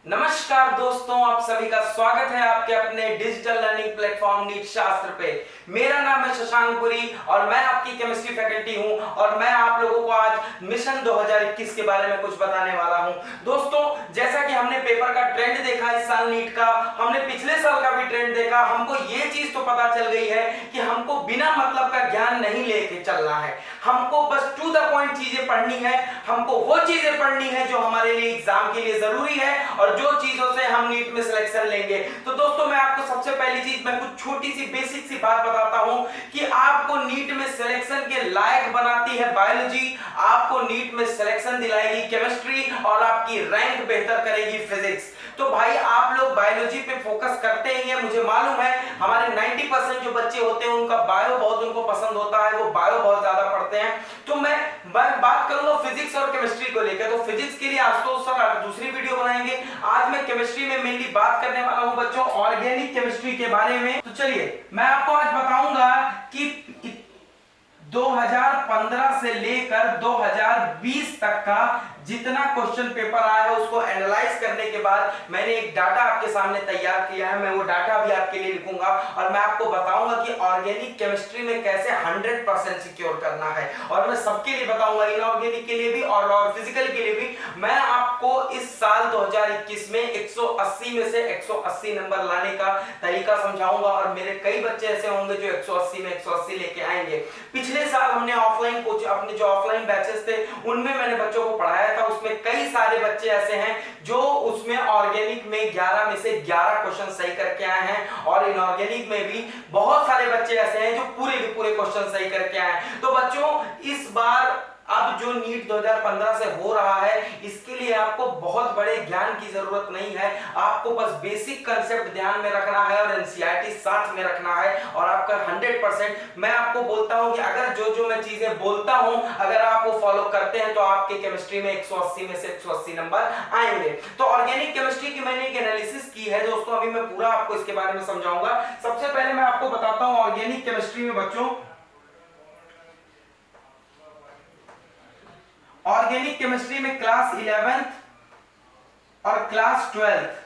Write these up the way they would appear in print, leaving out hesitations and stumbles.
नमस्कार दोस्तों, आप सभी का स्वागत है आपके अपने डिजिटल लर्निंग प्लेटफॉर्म नीट शास्त्र पे। मेरा नाम है शशांक पुरी और मैं आपकी केमिस्ट्री फैकल्टी हूं और मैं आप लोगों को आज मिशन 2021 के बारे में कुछ बताने वाला हूं। दोस्तों, जैसा कि हमने पेपर का ट्रेंड देखा इस साल नीट का, हमने पिछले साल का भी ट्रेंड देखा, हमको ये चीज तो पता चल गई है कि हमको बिना मतलब का ज्ञान नहीं लेके चलना है। हमको बस टू द पॉइंट चीजें पढ़नी है, हमको वो चीजें पढ़नी है जो हमारे लिए एग्जाम के लिए जरूरी है और जो चीजों से हम नीट में सिलेक्शन लेंगे। तो दोस्तों, मैं आपको सबसे पहली चीज मैं कुछ छोटी सी बेसिक सी बात बताता हूं कि आपको नीट में सिलेक्शन के लायक बनाती है बायोलॉजी, आपको नीट में सिलेक्शन दिलाएगी केमिस्ट्री और आपकी रैंक बेहतर करेगी फिजिक्स। तो भाई, आप लोग बायोलॉजी पे फोकस करते ही हैं, मुझे मालूम है। हमारे 90% जो बच्चे होते हैं उनका बायो बहुत उनको पसंद होता है, वो बायो बहुत ज्यादा पढ़ते हैं। तो मैं बात करूंगा फिजिक्स और केमिस्ट्री को लेकर। तो फिजिक्स के लिए आज तो सर दूसरी वीडियो बनाएंगे, आज मैं केमिस्ट्री में मेनली बात करने वाला हूं बच्चों, ऑर्गेनिक केमिस्ट्री के बारे में। तो चलिए मैं आपको आज बताऊंगा कि 2015 से लेकर 2020 तक का जितना क्वेश्चन पेपर आया है उसको एनालाइज करने के बाद मैंने एक डाटा आपके सामने तैयार किया है। मैं वो डाटा भी आपके लिए लिखूंगा और मैं आपको बताऊंगा कि ऑर्गेनिक केमिस्ट्री में कैसे 100% सिक्योर करना है। और मैं सबके लिए बताऊंगा, इनऑर्गेनिक के लिए भी और फिजिकल के लिए भी। मैं आपको इस साल 2021 में 180 में से 180 नंबर लाने का तरीका समझाऊंगा और मेरे कई बच्चे ऐसे होंगे जो 180 में 180 लेके आएंगे। पिछले साल हमने ऑफलाइन कोच अपने जो ऑफलाइन बैचेस थे उनमें मैंने बच्चों को पढ़ाया था, उसमें कई सारे बच्चे ऐसे हैं जो उसमें ऑर्गेनिक में 11 में से 11 क्वेश्चन सही करके आए हैं और इनऑर्गेनिक में भी बहुत सारे बच्चे ऐसे हैं जो पूरे के पूरे क्वेश्चन सही करके आए हैं। तो बच्चों, इस बार अब जो नीट 2015 से हो रहा है इसके लिए आपको बहुत बड़े ज्ञान की जरूरत नहीं है, आपको बस बेसिक कंसेप्ट ध्यान में रखना है और एनसीईआरटी साथ में रखना है और आपका 100%। मैं आपको बोलता हूं कि अगर जो मैं चीजें बोलता हूं अगर आप वो फॉलो करते हैं तो आपके केमिस्ट्री में 180 में से 180 नंबर आएंगे। तो ऑर्गेनिक केमिस्ट्री की मैंने एक एनालिसिस की है दोस्तों, अभी मैं पूरा आपको इसके बारे में समझाऊंगा। सबसे पहले मैं आपको बताता हूं ऑर्गेनिक केमिस्ट्री में बच्चों, ऑर्गेनिक केमिस्ट्री में क्लास 11th और क्लास 12th,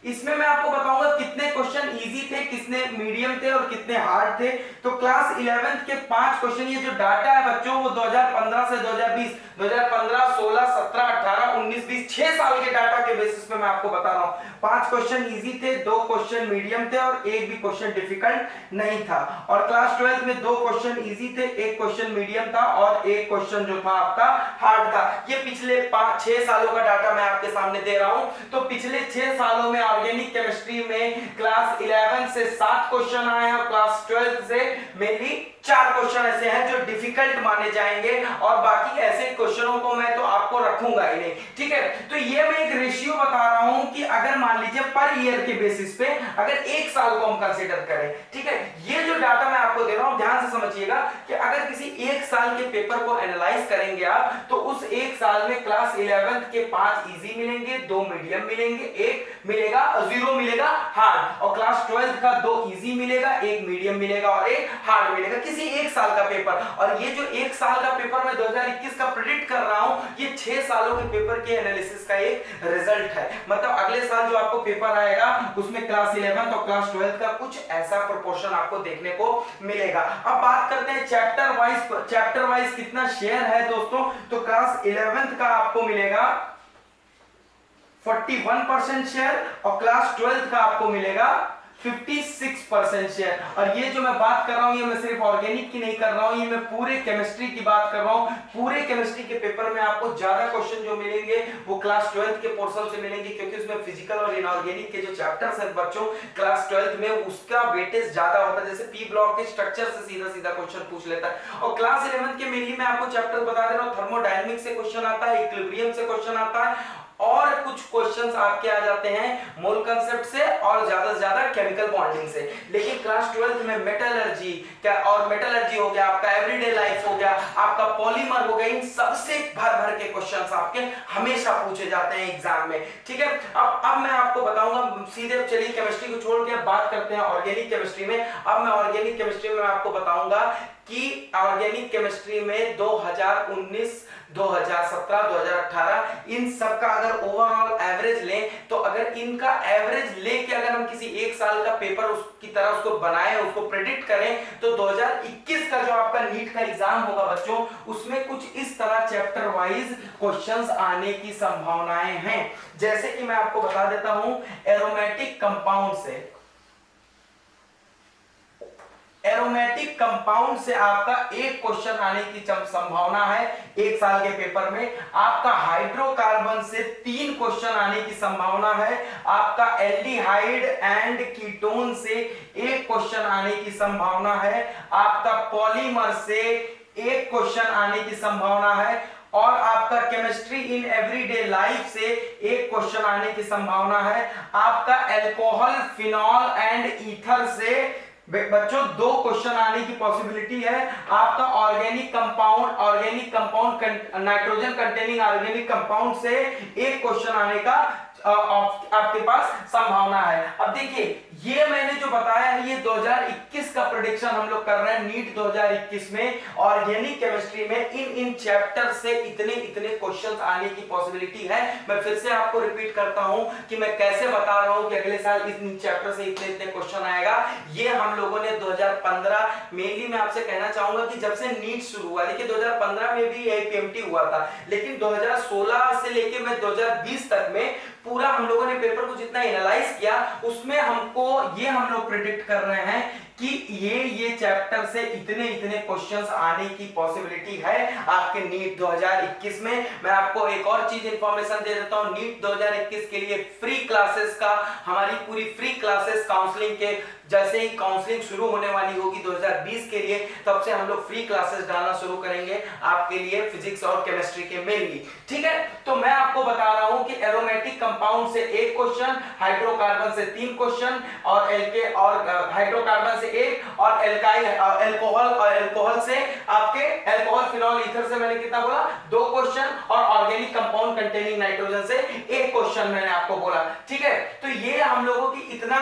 इसमें मैं आपको बताऊंगा कितने क्वेश्चन इजी थे, कितने मीडियम थे और कितने हार्ड थे। तो क्लास 11th के 5 क्वेश्चन, ये जो डाटा है बच्चों वो 2015 से 2020, 2015, 16, 17, 18, 19, 20 6 साल के डाटा के बेसिस पे मैं आपको बता रहा हूं। 5 क्वेश्चन इजी थे, 2 क्वेश्चन मीडियम थे और एक भी क्वेश्चन डिफिकल्ट नहीं था। और क्लास 12th में 2 क्वेश्चन इजी थे, 1 क्वेश्चन मीडियम था और 1 क्वेश्चन जो था आपका हार्ड था। ये पिछले 6 सालों का डाटा मैं आपके सामने दे रहा हूं। तो पिछले 6 सालों में ऑर्गेनिक केमिस्ट्री में क्लास 11 से 7 क्वेश्चन आए हैं और क्लास 12 से मेनली 4 क्वेश्चन ऐसे हैं जो डिफिकल्ट माने जाएंगे और बाकी ऐसे क्वेश्चनों को मैं तो आपको रखूंगा ही नहीं, ठीक है। तो ये मैं एक रेशियो बता रहा हूं कि अगर मान लीजिए पर ईयर के बेसिस पे अगर 1 साल को हम कंसीडर करें, ठीक है, ये जो डाटा मैं आपको दे रहा हूं ध्यान से समझिएगा कि अगर किसी 1 साल के पेपर को एनालाइज करेंगे आप तो उस 1 साल में क्लास 11 के 5 इजी मिलेंगे, 2 मीडियम मिलेंगे, 1 मिलेगा 0 मिलेगा हार्ड, और क्लास 12 का 2 इजी मिलेगा, 1 मीडियम मिलेगा और 1 हार्ड मिलेगा किसी 1 साल का पेपर। और ये जो 1 साल का पेपर मैं 2021 का प्रेडिक्ट कर रहा हूं ये 6 सालों के पेपर के एनालिसिस का एक रिजल्ट है। मतलब अगले साल जो आपको पेपर आएगा उसमें क्लास 11 और क्लास 12 का कुछ ऐसा प्रोपोर्शन आपको देखने को मिलेगा। अब बात करते हैं चैप्टर वाइज कितना शेयर है दोस्तों। तो क्लास 11 का आपको मिलेगा 41% शेयर और क्लास 12 का आपको मिलेगा 56% शेयर। और ये जो मैं बात कर रहा हूं ये मैं सिर्फ ऑर्गेनिक की नहीं कर रहा हूं, ये मैं पूरे केमिस्ट्री की बात कर रहा हूं। पूरे केमिस्ट्री के पेपर में आपको ज्यादा क्वेश्चन जो मिलेंगे वो क्लास 12 के पोर्शन से मिलेंगे क्योंकि उसमें फिजिकल और इनऑर्गेनिक के जो चैप्टर्स हैं बच्चों क्लास 12 में उसका वेटेज ज्यादा होता है। जैसे पी ब्लॉक के स्ट्रक्चर से सीधा सीधा क्वेश्चन पूछ लेता है। और क्लास 11 के मेनली मैं आपको चैप्टर बता दे रहा हूं, थर्मोडायनामिक्स से क्वेश्चन आता है, इक्विलिब्रियम से क्वेश्चन आता है और कुछ क्वेश्चंस आपके आ जाते हैं मोल कांसेप्ट से और ज्यादा से ज्यादा केमिकल बॉन्डिंग से। लेकिन क्लास 12 में मेटलर्जी क्या और मेटलर्जी हो गया, आपका एवरीडे लाइफ हो गया, आपका पॉलीमर हो गया, इन सबसे भर भर के क्वेश्चंस आपके हमेशा पूछे जाते हैं एग्जाम में, ठीक है। अब मैं आपको बताऊंगा सीधे, चलिए केमिस्ट्री को छोड़ के बात करते हैं ऑर्गेनिक केमिस्ट्री में। अब मैं ऑर्गेनिक केमिस्ट्री में आपको बताऊंगा कि ऑर्गेनिक केमिस्ट्री में 2019 2017, 2018, इन सब का अगर ओवरऑल एवरेज लें, तो अगर इनका एवरेज लेके अगर हम किसी एक साल का पेपर उसकी तरह उसको बनाए, उसको प्रेडिक्ट करें, तो 2021 का जो आपका नीट का एग्जाम होगा बच्चों, उसमें कुछ इस तरह चैप्टर वाइज क्वेश्चंस आने की संभावनाएं हैं। जैसे कि मैं आपको बता देता हूं, एरोमेटिक कंपाउंड से आपका एक क्वेश्चन आने की संभावना है एक साल के पेपर में। आपका हाइड्रोकार्बन से 3 क्वेश्चन आने की संभावना है। आपका एल्डिहाइड एंड कीटोन से एक क्वेश्चन आने की संभावना है। आपका पॉलीमर से एक क्वेश्चन आने की संभावना है। और आपका केमिस्ट्री इन एवरीडे लाइफ से एक क्वेश्चन आने की संभावना है। आपका अल्कोहल, फिनॉल एंड ईथर से बच्चों 2 क्वेश्चन आने की पॉसिबिलिटी है। आपका organic compound nitrogen containing organic compound से एक क्वेश्चन आने का आपके पास संभावना है। अब देखिए, ये मैंने जो बताया है, ये 2021 का प्रेडिक्शन हम लोग कर रहे हैं नीट 2021 में। ऑर्गेनिक केमिस्ट्री में इन चैप्टर से इतने क्वेश्चंस आने की पॉसिबिलिटी है। मैं फिर से आपको रिपीट करता हूं कि मैं कैसे बता रहा हूं कि अगले साल इस चैप्टर से इतने क्वेश्चन आएगा। ये हम लोगों ने 2015 मेनली मैं आपसे कहना चाहूंगा कि जब से नीट शुरू हुआ, देखिए 2015 में भी एपीएमटी हुआ था, लेकिन 2016 से लेके मैं 2020 तक में पूरा हम लोगों ने पेपर को जितना एनालाइज किया, उसमें हमको ये हम लोग प्रेडिक्ट कर रहे हैं कि ये चैप्टर से इतने क्वेश्चंस आने की पॉसिबिलिटी है आपके नीट 2021 में। मैं आपको एक और चीज इंफॉर्मेशन दे देता हूं, नीट 2021 के लिए फ्री क्लासेस का, हमारी पूरी फ्री क्लासेस काउंसलिंग के, जैसे ही काउंसलिंग शुरू होने वाली होगी 2020 के लिए, तब से हम लोग फ्री क्लासेस डालना शुरू करेंगे आपके लिए फिजिक्स और केमिस्ट्री के मेनली। ठीक है, तो मैं आपको बता रहा हूं कि एरोमेटिक कंपाउंड से एक क्वेश्चन, हाइड्रोकार्बन से 3 क्वेश्चन, और हाइड्रोकार्बन से एक, और अल्कोहल से आपके अल्कोहल, फिनॉल, ईथर से मैंने कितना बोला, 2 क्वेश्चन, और ऑर्गेनिक कंपाउंड कंटेनिंग नाइट्रोजन से एक क्वेश्चन मैंने आपको बोला। ठीक है, तो ये हम लोगों की इतना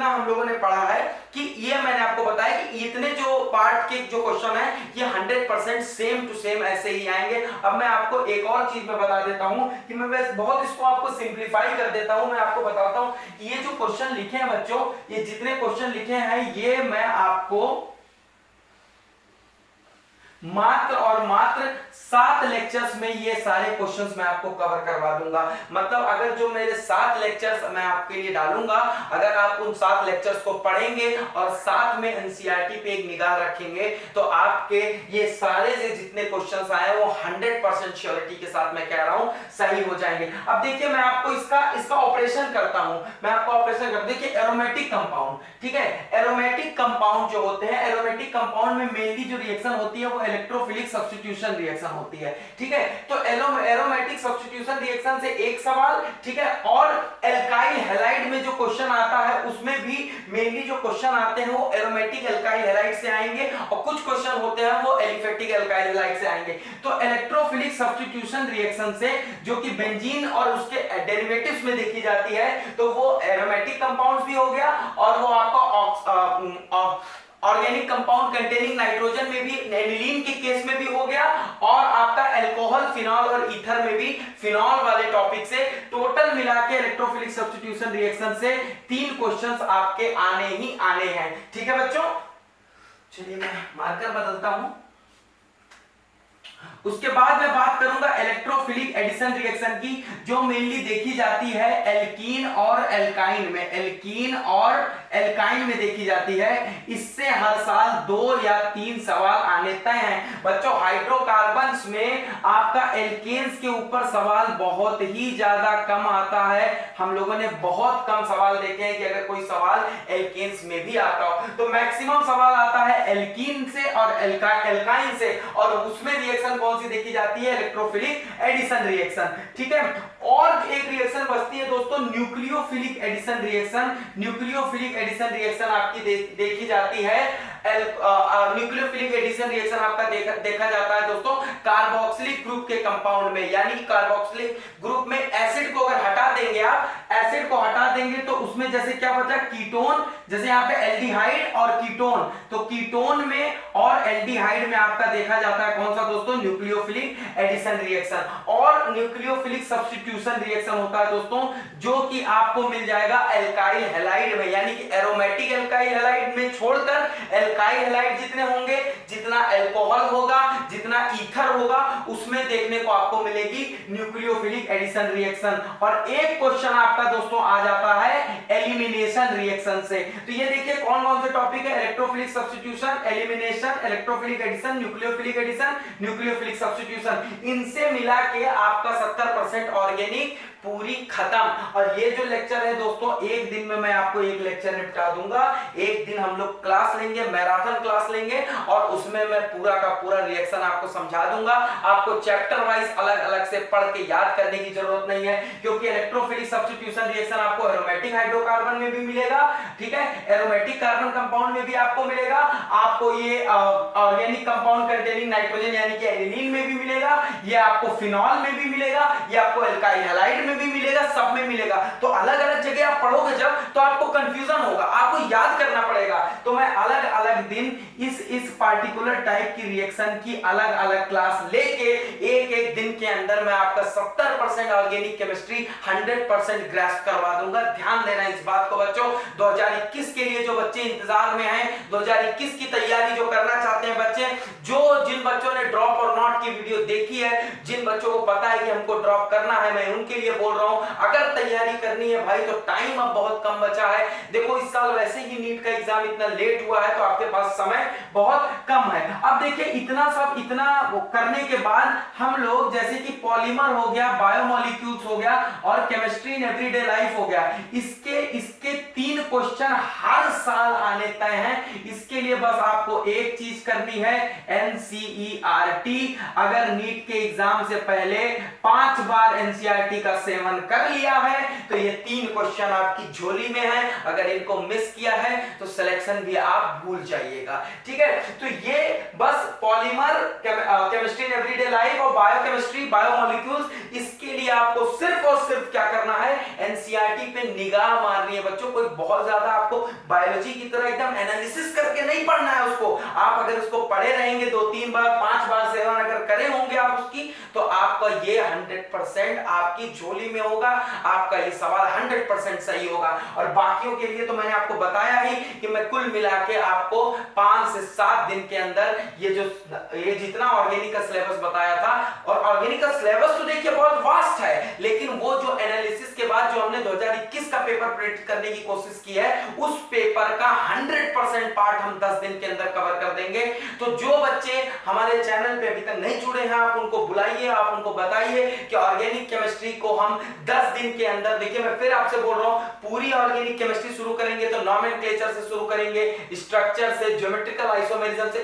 हम लोगों ने पढ़ा है कि ये मैंने आपको बताया कि इतने जो पार्ट के जो क्वेश्चन है ये 100% सेम टू सेम ऐसे ही आएंगे। अब मैं आपको एक और चीज में बता देता हूं कि मैं बस बहुत इसको आपको सिंपलीफाई कर देता हूं। मैं आपको बताता हूं कि ये जो क्वेश्चन लिखे हैं बच्चों, ये जितने क्वेश्चन लिखे हैं, ये मैं आपको मात्र और मात्र 7 लेक्चर्स में ये सारे क्वेश्चंस मैं आपको कवर करवा दूंगा। मतलब अगर जो मेरे 7 लेक्चर्स मैं आपके लिए डालूंगा, अगर आप उन 7 लेक्चर्स को पढ़ेंगे और साथ में एनसीईआरटी पे एक निगाह रखेंगे, तो आपके ये सारे से जितने क्वेश्चंस आए वो 100% श्योरिटी के साथ मैं कह रहा हूं सही हो जाएंगे। अब देखिए, मैं आपको इसका ऑपरेशन करता हूं। मैं आपको ऑपरेशन कर, देखिए एरोमेटिक कंपाउंड, ठीक है, एरोमेटिक कंपाउंड जो होते हैं, एरोमेटिक कंपाउंड में मेनली जो रिएक्शन होती है वो इलेक्ट्रोफिलिक सब्स्टिट्यूशन रिएक्शन होती है। ठीक है, तो एरोमेटिक सब्स्टिट्यूशन रिएक्शन से एक सवाल, ठीक है, और एल्काइल हैलाइड में जो क्वेश्चन आता है उसमें भी मेनली जो क्वेश्चन आते हैं वो एरोमेटिक एल्काइल हैलाइड से आएंगे, और कुछ क्वेश्चन होते हैं वो एलिफेटिक एल्काइल हैलाइड से आएंगे। तो इलेक्ट्रोफिलिक सब्स्टिट्यूशन रिएक्शन से जो कि बेंजीन और उसके डेरिवेटिव्स में देखी जाती है, तो वो एरोमेटिक कंपाउंड्स भी हो गया, और वो आपका ऑर्गेनिक कंपाउंड कंटेनिंग नाइट्रोजन में भी, एनिलीन के केस में भी हो गया, और आपका अल्कोहल, फिनॉल और ईथर में भी फिनॉल वाले टॉपिक से टोटल मिला के इलेक्ट्रोफिलिक सब्स्टिट्यूशन रिएक्शन से 3 क्वेश्चंस आपके आने ही आने हैं। ठीक है बच्चों, चलिए मैं मार्कर बदलता हूं। उसके बाद मैं बात करूंगा इलेक्ट्रोफिलिक एडिशन रिएक्शन की, जो मेनली देखी जाती है एल्कीन और एल्काइन में, एल्कीन और एल्काइन में देखी जाती है। इससे हर साल 2 या 3 सवाल आने तय हैं बच्चों। हाइड्रोकार्बन्स में आपका एल्केन्स के ऊपर सवाल बहुत ही ज्यादा कम आता है। हम लोगों ने बहुत कम सवाल देखे हैं कि अगर कोई सवाल एल्केन्स में भी आता हो, तो मैक्सिमम सवाल आता है एल्कीन से और एल्काइन से, और उसमें रिएक्शन कौन सी देखी जाती है, इलेक्ट्रोफिलिक एडिशन रिएक्शन। ठीक है, और एक रिएक्शन बचती है दोस्तों, nucleophilic addition reaction. Nucleophilic addition reaction आपकी देखी जाती है न्यूक्लियोफिलिक एडिशन रिएक्शन आपका देखा जाता है दोस्तों कार्बोक्सिलिक ग्रुप के कंपाउंड में, यानी कि कार्बोक्सिलिक ग्रुप में एसिड को अगर हटा देंगे आप, एसिड को हटा देंगे तो उसमें जैसे क्या बचा कीटोन, जैसे यहाँ पे एल्डिहाइड और कीटोन, तो कीटोन में और एल्डिहाइड में आपका देखा जाता है कौन सा दोस्तों, न्यूक्लियोफिलिक एडिशन रिएक्शन। और न्यूक्लियोफिलिक सब्स्टिट्यूशन रिएक्शन होता है दोस्तों जो कि आपको मिल जाएगा एल्काइल हैलाइड में, यानी कि एरोमेटिक एल्काइल हैलाइड में छोड़कर एल्काइल हैलाइड जितने होंगे, जितना अल्कोहल होगा, जितना ईथर होगा, उसमें देखने को आपको मिलेगी न्यूक्लियोफिलिक एडिशन रिएक्शन। और एक क्वेश्चन आपका दोस्तों आ जाता है एलिमिनेशन रिएक्शन से। तो ये देखिए कौन कौन से टॉपिक है, electrophilic substitution, elimination, electrophilic addition, nucleophilic addition, nucleophilic substitution, इनसे मिला के आपका 70% ऑर्गेनिक पूरी खत्म। और ये जो लेक्चर है दोस्तों एक दिन में मैं आपको एक लेक्चर निपटा दूंगा, एक दिन हम लोग क्लास लेंगे, मैराथन क्लास लेंगे और उसमें मैं पूरा का पूरा रिएक्शन आपको समझा दूंगा। आपको चैप्टर वाइज अलग अलग से पढ़ के याद करने की जरूरत नहीं है, क्योंकि इलेक्ट्रोफिलिक सब्स्टिट्यूशन रिएक्शन आपको एरोमेटिक हाइड्रोकार्बन में भी मिलेगा, ठीक है, एरोमेटिक कार्बन कंपाउंड में भी आपको मिलेगा, आपको ये ऑर्गेनिक कंपाउंड कंटेनिंग नाइट्रोजन यानी कि एडिनिन में भी मिलेगा, ये आपको फिनॉल में भी मिलेगा, ये आपको एल्काइल हैलाइड में भी मिलेगा, सब में मिलेगा। तो अलग अलग जगह आप पढ़ोगे जब तो आपको कंफ्यूजन होगा, आपको याद करना पड़ेगा। तो मैं अलग अलग दिन इस पार्टिकुलर टाइप की रिएक्शन की अलग अलग क्लास लेके एक एक दिन के अंदर मैं आपका 70% ऑर्गेनिक केमिस्ट्री 100% ग्रास्प करवा दूंगा। ध्यान देना इस बात को बच्चों, 2021 के लिए जो बच्चे इंतजार में हैं, 2021 की तैयारी जो करना चाहते हैं बच्चे, जिन बच्चों ने ड्रॉप और नॉट की वीडियो देखी है, जिन बच्चों को पता है कि हमको ड्रॉप करना है, मैं उनके लिए बोल रहा हूं अगर तैयारी करनी है भाई तो टाइम अब बहुत कम बचा है। देखो इस साल वैसे ही नीट का एग्जाम इतना लेट हुआ है तो आपके पास समय बहुत कम है। अब देखिए इतना करने के बाद हम लोग जैसे कि पॉलीमर हो गया, बायोमोलिक्यूल्स हो गया और केमिस्ट्री इन एवरीडे लाइफ हो गया, इसके 3 क्वेश्चन हर साल आने तय हैं। इसके लिए बस आपको एक चीज करनी है, एनसीईआरटी। अगर नीट के एग्जाम से पहले 5 बार एनसीईआरटी का सेवन कर लिया है तो ये 3 क्वेश्चन आपकी झोली में है। अगर इनको मिस किया है तो सिलेक्शन भी आप भूल जाइएगा, ठीक है। तो ये बस polymer, chemistry in everyday life और बायोकेमिस्ट्री, बायोमोलिक्यूल्स, इसके लिए आपको सिर्फ और सिर्फ क्या करना है, एनसीईआरटी पे निगाह मारनी है बच्चों। कोई बहुत ज्यादा आपको बायोलॉजी की तरह एकदम एनालिसिस करके नहीं पढ़ना है उसको। आप अगर उसको पढ़े रहेंगे 2-3 बार 5 बार सेवन अगर करे होंगे आप उसकी, तो आपका ये 100% आपकी झोली में होगा, आपका ये सवाल 100% सही होगा। और बाकियों के लिए तो मैंने आपको बताया ही कि मैं कुल मिला के आपको 5 से 7 दिन के अंदर ये जितना ऑर्गेनिक का सिलेबस बताया था, और ऑर्गेनिक का सिलेबस तो देखिए बहुत वास्ट है, लेकिन वो जो एनालिसिस के बाद जो हमने 2021 का पेपर प्रिंट करने की कोशिश की है, उस पेपर का 100% पार्ट हम 10 दिन के अंदर कवर कर देंगे। तो जो बच्चे हमारे चैनल पे अभी तक नहीं जुड़े हैं, आप उनको बुलाइए, आप उनको बताइए कि ऑर्गेनिक केमिस्ट्री को हम 10 दिन के अंदर, देखिए मैं फिर आपसे बोल रहा हूं, पूरी ऑर्गेनिक केमिस्ट्री शुरू करेंगे तो नॉमेनक्लेचर से शुरू करेंगे, स्ट्रक्चर से, ज्योमेट्रिकल आइसोमेरिज्म से,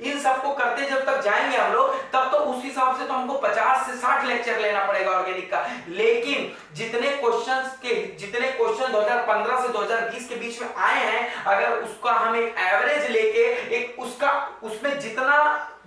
इन सबको करते जब तक जाएंगे हम लोग, तब तो उस हिसाब से तो हमको 50 से 60 लेक्चर लेना पड़ेगा ऑर्गेनिक का। लेकिन जितने क्वेश्चन 2015 से 2020 के बीच में आए हैं, अगर उसका हम एक एवरेज लेके उसमें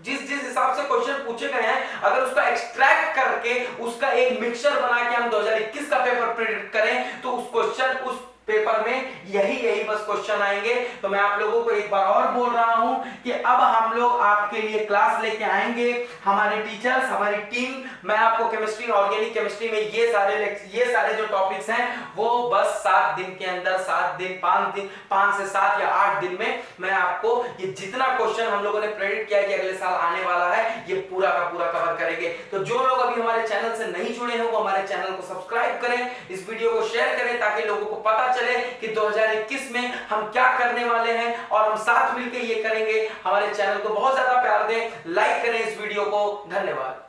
जिस हिसाब से क्वेश्चन पूछे गए हैं, अगर उसका एक्सट्रैक्ट करके उसका एक मिक्सचर बना के हम 2021 का पेपर प्रिंट करें तो उस पेपर में यही बस क्वेश्चन आएंगे। तो मैं आप लोगों को एक बार और बोल रहा हूं कि अब हम लोग आपके लिए क्लास लेके आएंगे, हमारे टीचर्स, हमारी टीम। मैं आपको केमिस्ट्री, ऑर्गेनिक केमिस्ट्री में ये सारे जो टॉपिक्स हैं वो बस 7 दिन के अंदर, 5 से 7 या 8 दिन में मैं आपको ये जितना क्वेश्चन हम लोगों ने प्रेडिक्ट किया कि अगले साल आने वाला है, ये पूरा का पूरा कवर करेंगे। तो जो लोग अभी हमारे चैनल से नहीं जुड़े हैं वो हमारे चैनल को सब्सक्राइब करें, इस वीडियो को शेयर करें ताकि लोगों को पता चले कि 2021 में हम क्या करने वाले हैं और हम साथ मिलकर ये करेंगे। हमारे चैनल को बहुत ज्यादा प्यार दें, लाइक करें इस वीडियो को। धन्यवाद।